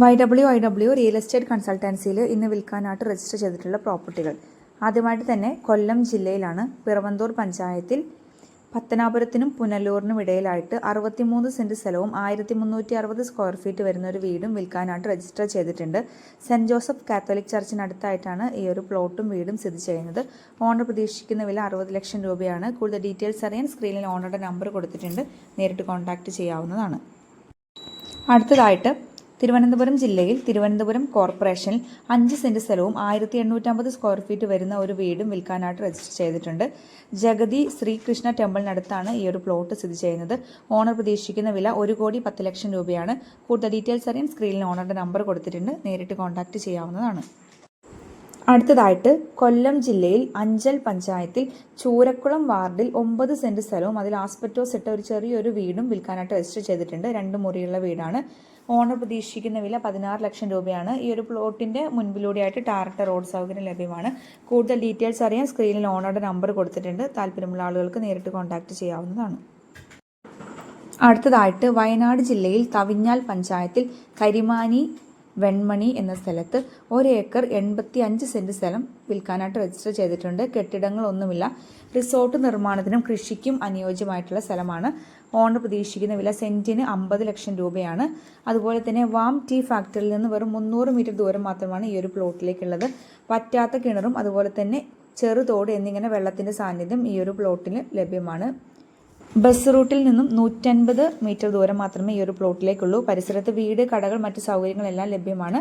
YWIW real estate കൺസൾട്ടൻസിയിൽ ഇന്ന് വിൽക്കാനായിട്ട് register ചെയ്തിട്ടുള്ള പ്രോപ്പർട്ടികൾ. ആദ്യമായിട്ട് തന്നെ കൊല്ലം ജില്ലയിലാണ് പിറവന്തൂർ പഞ്ചായത്തിൽ പത്തനാപുരത്തിനും പുനലൂരിനും ഇടയിലായിട്ട് 63 സെൻറ്റ് സ്ഥലവും 1360 സ്ക്വയർ ഫീറ്റ് വരുന്ന ഒരു വീടും വിൽക്കാനായിട്ട് രജിസ്റ്റർ ചെയ്തിട്ടുണ്ട്. സെൻറ്റ് ജോസഫ് കാത്തോലിക് ചർച്ചിനടുത്തായിട്ടാണ് ഈ ഒരു പ്ലോട്ടും വീടും സ്ഥിതി ചെയ്യുന്നത്. ഓണർ പ്രതീക്ഷിക്കുന്ന വില 60 ലക്ഷം രൂപയാണ്. കൂടുതൽ ഡീറ്റെയിൽസ് അറിയാൻ സ്ക്രീനിൽ ഓണറുടെ നമ്പർ കൊടുത്തിട്ടുണ്ട്, നേരിട്ട് കോൺടാക്റ്റ് ചെയ്യാവുന്നതാണ്. അടുത്തതായിട്ട് തിരുവനന്തപുരം ജില്ലയിൽ തിരുവനന്തപുരം കോർപ്പറേഷനിൽ 5 സെൻറ്റ് സ്ഥലവും 1850 സ്ക്വയർ ഫീറ്റ് വരുന്ന ഒരു വീടും വിൽക്കാനായിട്ട് രജിസ്റ്റർ ചെയ്തിട്ടുണ്ട്. ജഗതി ശ്രീകൃഷ്ണ ടെമ്പിളിനടുത്താണ് ഈ ഒരു പ്ലോട്ട് സ്ഥിതി ചെയ്യുന്നത്. ഓണർ പ്രതീക്ഷിക്കുന്ന വില 1,10,00,000 രൂപയാണ്. കൂടുതൽ ഡീറ്റെയിൽസ് അറിയാൻ സ്ക്രീനിൽ ഓണറുടെ നമ്പർ കൊടുത്തിട്ടുണ്ട്, നേരിട്ട് കോൺടാക്റ്റ് ചെയ്യാവുന്നതാണ്. അടുത്തതായിട്ട് കൊല്ലം ജില്ലയിൽ അഞ്ചൽ പഞ്ചായത്തിൽ ചൂരക്കുളം വാർഡിൽ 9 സെൻറ്റ് സ്ഥലവും അതിൽ ആസ്പെറ്റോസ് ഇട്ട ഒരു ചെറിയൊരു വീടും വിൽക്കാനായിട്ട് രജിസ്റ്റർ ചെയ്തിട്ടുണ്ട്. 2 മുറിയുള്ള വീടാണ്. ഓണർ പ്രതീക്ഷിക്കുന്ന വില 16 ലക്ഷം രൂപയാണ്. ഈ ഒരു പ്ലോട്ടിൻ്റെ മുൻപിലൂടെയായിട്ട് ടാറിട്ട റോഡ് സൗകര്യം ലഭ്യമാണ്. കൂടുതൽ ഡീറ്റെയിൽസ് അറിയാൻ സ്ക്രീനിൽ ഓണറുടെ നമ്പർ കൊടുത്തിട്ടുണ്ട്. താല്പര്യമുള്ള ആളുകൾക്ക് നേരിട്ട് കോൺടാക്റ്റ് ചെയ്യാവുന്നതാണ്. അടുത്തതായിട്ട് വയനാട് ജില്ലയിൽ തവിഞ്ഞാൽ പഞ്ചായത്തിൽ കരിമാനി വെൺമണി എന്ന സ്ഥലത്ത് 1 ഏക്കർ 85 സെൻറ്റ് സ്ഥലം വിൽക്കാനായിട്ട് രജിസ്റ്റർ ചെയ്തിട്ടുണ്ട്. കെട്ടിടങ്ങളൊന്നുമില്ല. റിസോർട്ട് നിർമ്മാണത്തിനും കൃഷിക്കും അനുയോജ്യമായിട്ടുള്ള സ്ഥലമാണ്. ഓണർ പ്രതീക്ഷിക്കുന്ന വില സെൻറ്റിന് 50 ലക്ഷം രൂപയാണ്. അതുപോലെ തന്നെ വാം ടീ ഫാക്ടറിയിൽ നിന്ന് വെറും 300 മീറ്റർ ദൂരം മാത്രമാണ് ഈ ഒരു പ്ലോട്ടിലേക്കുള്ളത്. വറ്റാത്ത കിണറും അതുപോലെ തന്നെ ചെറുതോട് എന്നിങ്ങനെ വെള്ളത്തിൻ്റെ സാന്നിധ്യം ഈ ഒരു പ്ലോട്ടിന് ലഭ്യമാണ്. ബസ് റൂട്ടിൽ നിന്നും 150 മീറ്റർ ദൂരം മാത്രമേ ഈ ഒരു പ്ലോട്ടിലേക്കുള്ളൂ. പരിസരത്ത് വീട്, കടകൾ, മറ്റ് സൗകര്യങ്ങളെല്ലാം ലഭ്യമാണ്.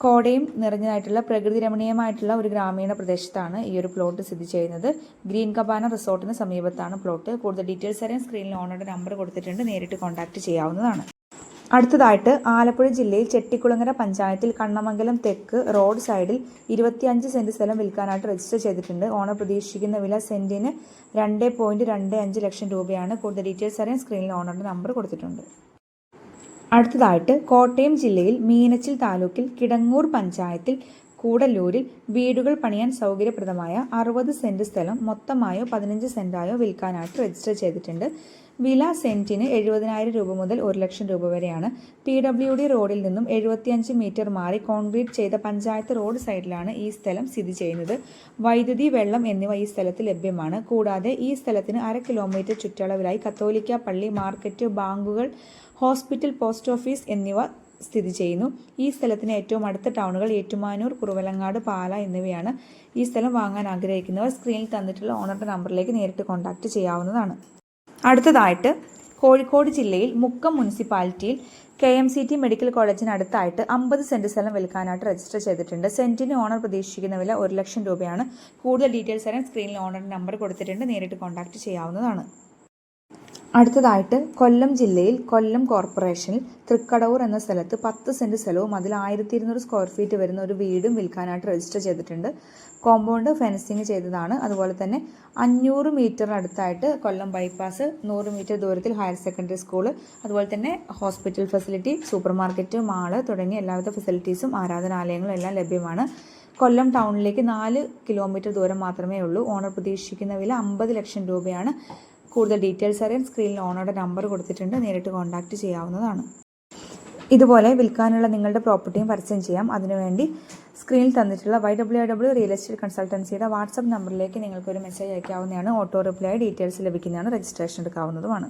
കോടയും നിറഞ്ഞതായിട്ടുള്ള പ്രകൃതി രമണീയമായിട്ടുള്ള ഒരു ഗ്രാമീണ പ്രദേശത്താണ് ഈ ഒരു പ്ലോട്ട് സ്ഥിതി ചെയ്യുന്നത്. ഗ്രീൻ കബാന റിസോർട്ടിന് സമീപത്താണ് പ്ലോട്ട്. കൂടുതൽ ഡീറ്റെയിൽസ് അറിയാൻ സ്ക്രീനിൽ ഓണറുടെ നമ്പർ കൊടുത്തിട്ടുണ്ട്, നേരിട്ട് കോൺടാക്റ്റ് ചെയ്യാവുന്നതാണ്. അടുത്തതായിട്ട് ആലപ്പുഴ ജില്ലയിൽ ചെട്ടിക്കുളങ്ങര പഞ്ചായത്തിൽ കണ്ണമംഗലം തെക്ക് റോഡ് സൈഡിൽ 25 സെൻറ്റ് സ്ഥലം വിൽക്കാനായിട്ട് രജിസ്റ്റർ ചെയ്തിട്ടുണ്ട്. ഓണർ പ്രതീക്ഷിക്കുന്ന വില സെൻറ്റിന് 2.25 ലക്ഷം രൂപയാണ്. കൂടുതൽ ഡീറ്റെയിൽസ് അറിയാൻ സ്ക്രീനിൽ ഓണറുടെ നമ്പർ കൊടുത്തിട്ടുണ്ട്. അടുത്തതായിട്ട് കോട്ടയം ജില്ലയിൽ മീനച്ചിൽ താലൂക്കിൽ കിടങ്ങൂർ പഞ്ചായത്തിൽ കൂടല്ലൂരിൽ വീടുകൾ പണിയാൻ സൗകര്യപ്രദമായ 60 സെൻറ്റ് സ്ഥലം മൊത്തമായോ 15 സെൻറ്റായോ വിൽക്കാനായിട്ട് രജിസ്റ്റർ ചെയ്തിട്ടുണ്ട്. വില സെൻറ്റിന് 70,000 രൂപ മുതൽ 1 ലക്ഷം രൂപ വരെയാണ്. PWD റോഡിൽ നിന്നും 75 മീറ്റർ മാറി കോൺക്രീറ്റ് ചെയ്ത പഞ്ചായത്ത് റോഡ് സൈഡിലാണ് ഈ സ്ഥലം സ്ഥിതി ചെയ്യുന്നത്. വൈദ്യുതി, വെള്ളം എന്നിവ ഈ സ്ഥലത്ത് ലഭ്യമാണ്. കൂടാതെ ഈ സ്ഥലത്തിന് 1/2 കിലോമീറ്റർ ചുറ്റളവിലായി കത്തോലിക്ക പള്ളി, മാർക്കറ്റ്, ബാങ്കുകൾ, ഹോസ്പിറ്റൽ, പോസ്റ്റ് ഓഫീസ് എന്നിവ സ്ഥിതി ചെയ്യുന്നു. ഈ സ്ഥലത്തിന് ഏറ്റവും അടുത്ത ടൗണുകൾ ഏറ്റുമാനൂർ, കുറവലങ്ങാട്, പാല എന്നിവയാണ്. ഈ സ്ഥലം വാങ്ങാൻ ആഗ്രഹിക്കുന്നവർ സ്ക്രീനിൽ തന്നിട്ടുള്ള ഓണറുടെ നമ്പറിലേക്ക് നേരിട്ട് കോൺടാക്റ്റ് ചെയ്യാവുന്നതാണ്. അടുത്തതായിട്ട് കോഴിക്കോട് ജില്ലയിൽ മുക്കം മുനിസിപ്പാലിറ്റിയിൽ KMCT മെഡിക്കൽ കോളേജിനടുത്തായിട്ട് 50 സെൻറ്റ് സ്ഥലം വിൽക്കാനായിട്ട് രജിസ്റ്റർ ചെയ്തിട്ടുണ്ട്. സെൻറ്റിന് ഓണർ പ്രതീക്ഷിക്കുന്ന വില 1 ലക്ഷം രൂപയാണ്. കൂടുതൽ ഡീറ്റെയിൽസ് അറിയാൻ സ്ക്രീനിൽ ഓണറുടെ നമ്പർ കൊടുത്തിട്ടുണ്ട്, നേരിട്ട് കോൺടാക്റ്റ് ചെയ്യാവുന്നതാണ്. അടുത്തതായിട്ട് കൊല്ലം ജില്ലയിൽ കൊല്ലം കോർപ്പറേഷനിൽ തൃക്കടവൂർ എന്ന സ്ഥലത്ത് 10 സെൻറ്റ് സ്ഥലവും അതിൽ 1200 സ്ക്വയർ ഫീറ്റ് വരുന്ന ഒരു വീടും വിൽക്കാനായിട്ട് രജിസ്റ്റർ ചെയ്തിട്ടുണ്ട്. കോമ്പൗണ്ട് ഫെൻസിങ് ചെയ്തതാണ്. അതുപോലെ തന്നെ 500 മീറ്ററിനടുത്തായിട്ട് കൊല്ലം ബൈപ്പാസ്, 100 മീറ്റർ ദൂരത്തിൽ ഹയർ സെക്കൻഡറി സ്കൂൾ, അതുപോലെ തന്നെ hospital facility, super market, mall തുടങ്ങിയ എല്ലാവിധ ഫെസിലിറ്റീസും ആരാധനാലയങ്ങളും എല്ലാം ലഭ്യമാണ്. കൊല്ലം ടൗണിലേക്ക് 4 കിലോമീറ്റർ ദൂരം മാത്രമേ ഉള്ളൂ. ഓണർ പ്രതീക്ഷിക്കുന്ന വില 50 ലക്ഷം രൂപയാണ്. കൂടുതൽ ഡീറ്റെയിൽസ് അറിയാൻ സ്ക്രീനിൽ ഓണറുടെ നമ്പർ കൊടുത്തിട്ടുണ്ട്, നേരിട്ട് കോൺടാക്റ്റ് ചെയ്യാവുന്നതാണ്. ഇതുപോലെ വിൽക്കാനുള്ള നിങ്ങളുടെ പ്രോപ്പർട്ടിയും പരസ്യം ചെയ്യാം. അതിനുവേണ്ടി സ്ക്രീനിൽ തന്നിട്ടുള്ള YWIW റിയൽ എസ്റ്റേറ്റ് കൺസൾട്ടൻസിയുടെ വാട്സപ്പ് നമ്പറിലേക്ക് നിങ്ങൾക്കൊരു മെസ്സേജ് അയക്കാവുന്നതാണ്. ഓട്ടോ റിപ്ലൈ ഡീറ്റെയിൽസ് ലഭിക്കുന്നതാണ്. രജിസ്ട്രേഷൻ എടുക്കാവുന്നതുമാണ്.